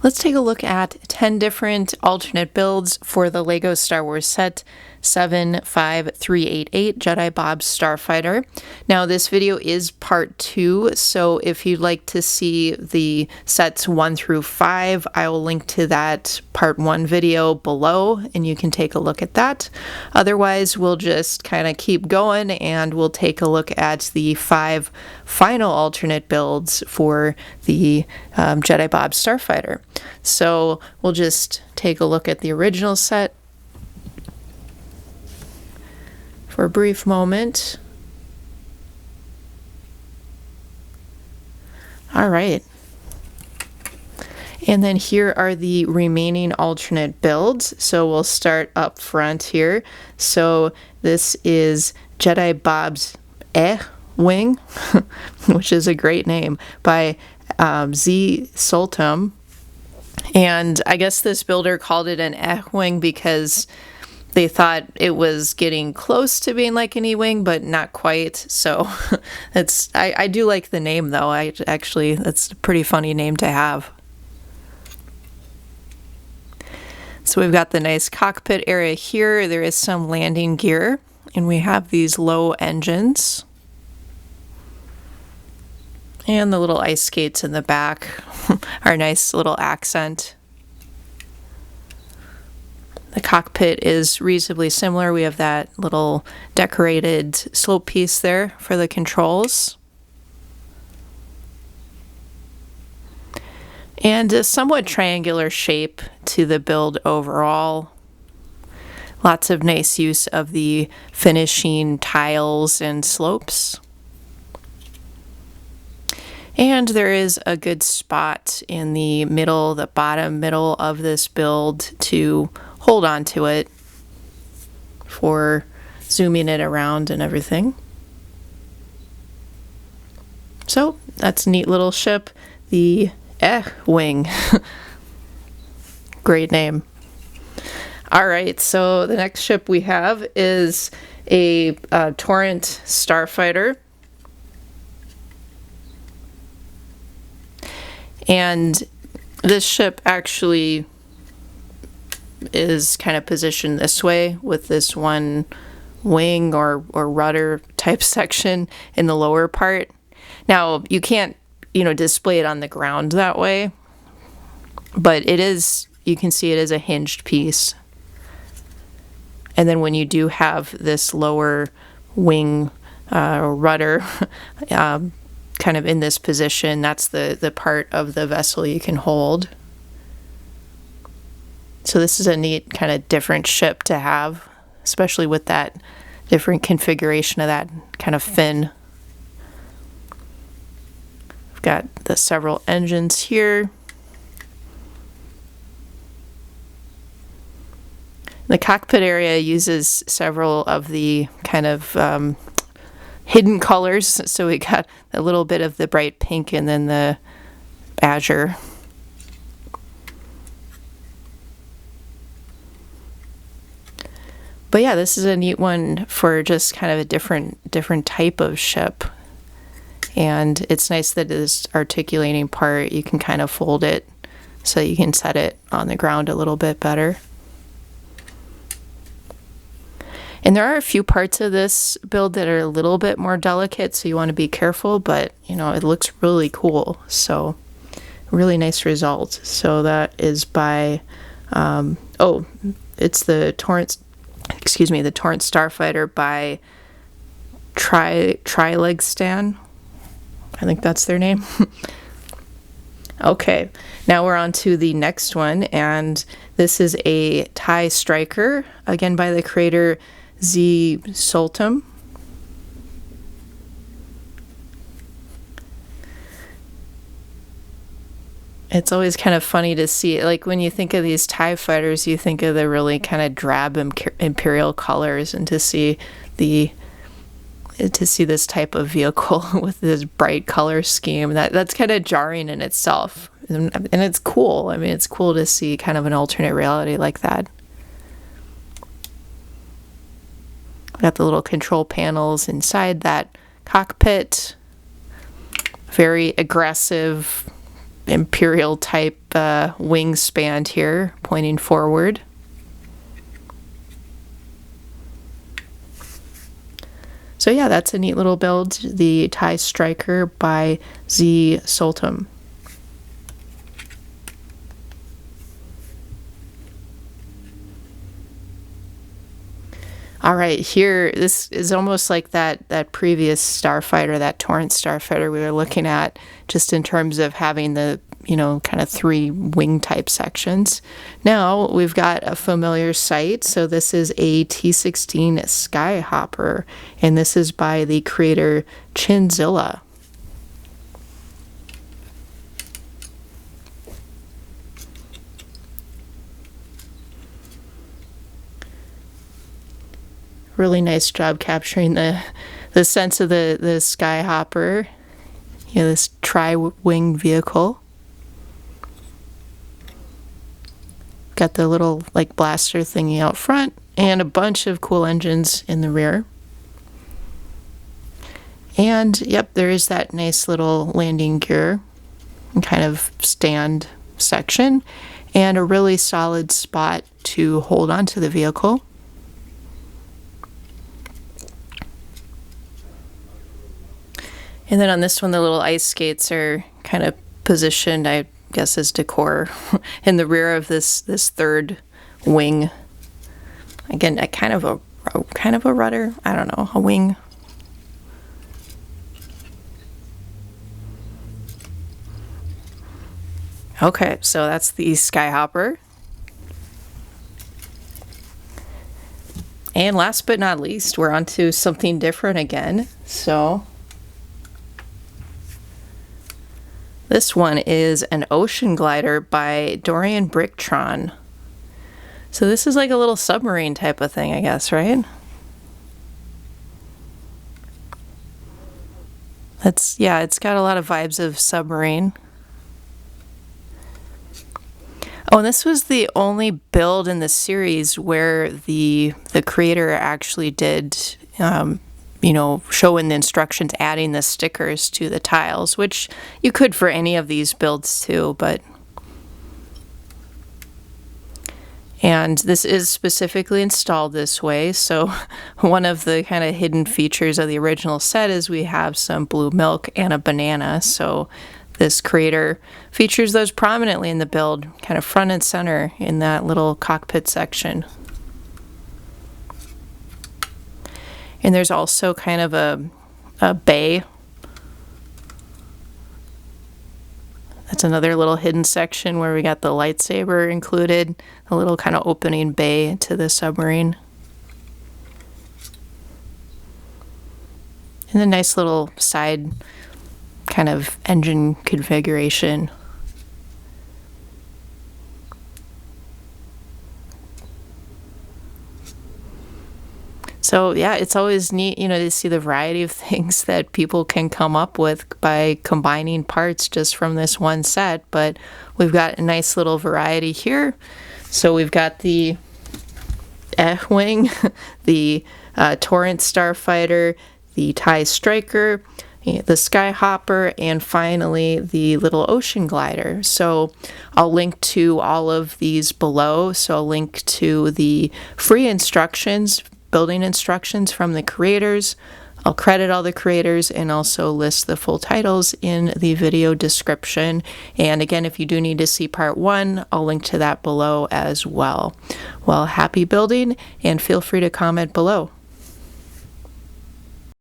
Let's take a look at 10 different alternate builds for the LEGO Star Wars set 75388 Jedi Bob's Starfighter. Now this video is part 2, so if you'd like to see the sets 1 through 5, I will link to that part 1 video below and you can take a look at that. Otherwise, we'll just kind of keep going and we'll take a look at the 5 final alternate builds for the Jedi Bob's Starfighter. So we'll just take a look at the original set for a brief moment. All right. And then here are the remaining alternate builds. So we'll start up front here. So this is Jedi Bob's Ewing, which is a great name, by zsoltom. And I guess this builder called it an Ewing because they thought it was getting close to being like an E-wing, but not quite. So I do like the name though. That's a pretty funny name to have. So we've got the nice cockpit area here. There is some landing gear and we have these low engines. And the little ice skates in the back are a nice little accent. The cockpit is reasonably similar. We have that little decorated slope piece there for the controls. And a somewhat triangular shape to the build overall. Lots of nice use of the finishing tiles and slopes. And there is a good spot in the middle, the bottom middle of this build to hold on to it for zooming it around and everything. So that's a neat little ship, the Ewing. Great name. All right, so the next ship we have is a Torrent Starfighter. And this ship actually is kind of positioned this way with this one wing or rudder type section in the lower part. Now you can't, display it on the ground that way, but it is, you can see it as a hinged piece. And then when you do have this lower wing rudder kind of in this position, that's the part of the vessel you can hold. So this is a neat kind of different ship to have, especially with that different configuration of that kind of fin. We've got the several engines here. The cockpit area uses several of the kind of hidden colors. So we got a little bit of the bright pink and then the azure. But yeah, this is a neat one for just kind of a different type of ship. And it's nice that this articulating part, you can kind of fold it so you can set it on the ground a little bit better. And there are a few parts of this build that are a little bit more delicate, so you want to be careful, but it looks really cool. So really nice result. So that is by, it's the Torrent Starfighter by trilegstan. I think that's their name. Okay, now we're on to the next one, and this is a Tai Striker, again by the creator zsoltom. It's always kind of funny to see, like when you think of these TIE fighters, you think of the really kind of drab imperial colors, and to see this type of vehicle with this bright color scheme, that's kind of jarring in itself, and it's cool. I mean, it's cool to see kind of an alternate reality like that. Got the little control panels inside that cockpit. Very aggressive imperial type wingspan here, pointing forward. So yeah, that's a neat little build, the Tai Striker by zsoltom. All right, here, this is almost like that previous Starfighter, that Torrent Starfighter we were looking at, just in terms of having the, you know, kind of 3 wing type sections. Now we've got a familiar sight. So this is a T16 Skyhopper, and this is by the creator Chinzilla. Really nice job capturing the sense of the Skyhopper, you know, this tri-wing vehicle. Got the little like blaster thingy out front and a bunch of cool engines in the rear. And yep, there is that nice little landing gear and kind of stand section and a really solid spot to hold onto the vehicle. And then on this one, the little ice skates are kind of positioned, I guess, as decor in the rear of this third wing. Again, a kind of a rudder. I don't know, a wing. Okay, so that's the Skyhopper. And last but not least, we're on to something different again. So this one is an ocean glider by dorianbricktron. So this is like a little submarine type of thing, I guess, right? Yeah, it's got a lot of vibes of submarine. Oh, and this was the only build in the series where the creator actually did you know, show in the instructions adding the stickers to the tiles, which you could for any of these builds too, and this is specifically installed this way. So one of the kind of hidden features of the original set is we have some blue milk and a banana. So this creator features those prominently in the build, kind of front and center in that little cockpit section. And there's also kind of a bay. That's another little hidden section where we got the lightsaber included, a little kind of opening bay to the submarine. And a nice little side kind of engine configuration. So yeah, it's always neat, you know, to see the variety of things that people can come up with by combining parts just from this one set. But we've got a nice little variety here. So we've got the Ewing, the Torrent Starfighter, the Tai Striker, the Skyhopper, and finally the little ocean glider. So I'll link to all of these below. So I'll link to the free instructions, building instructions from the creators. I'll credit all the creators and also list the full titles in the video description. And again, if you do need to see part 1, I'll link to that below as well. Well, happy building, and feel free to comment below.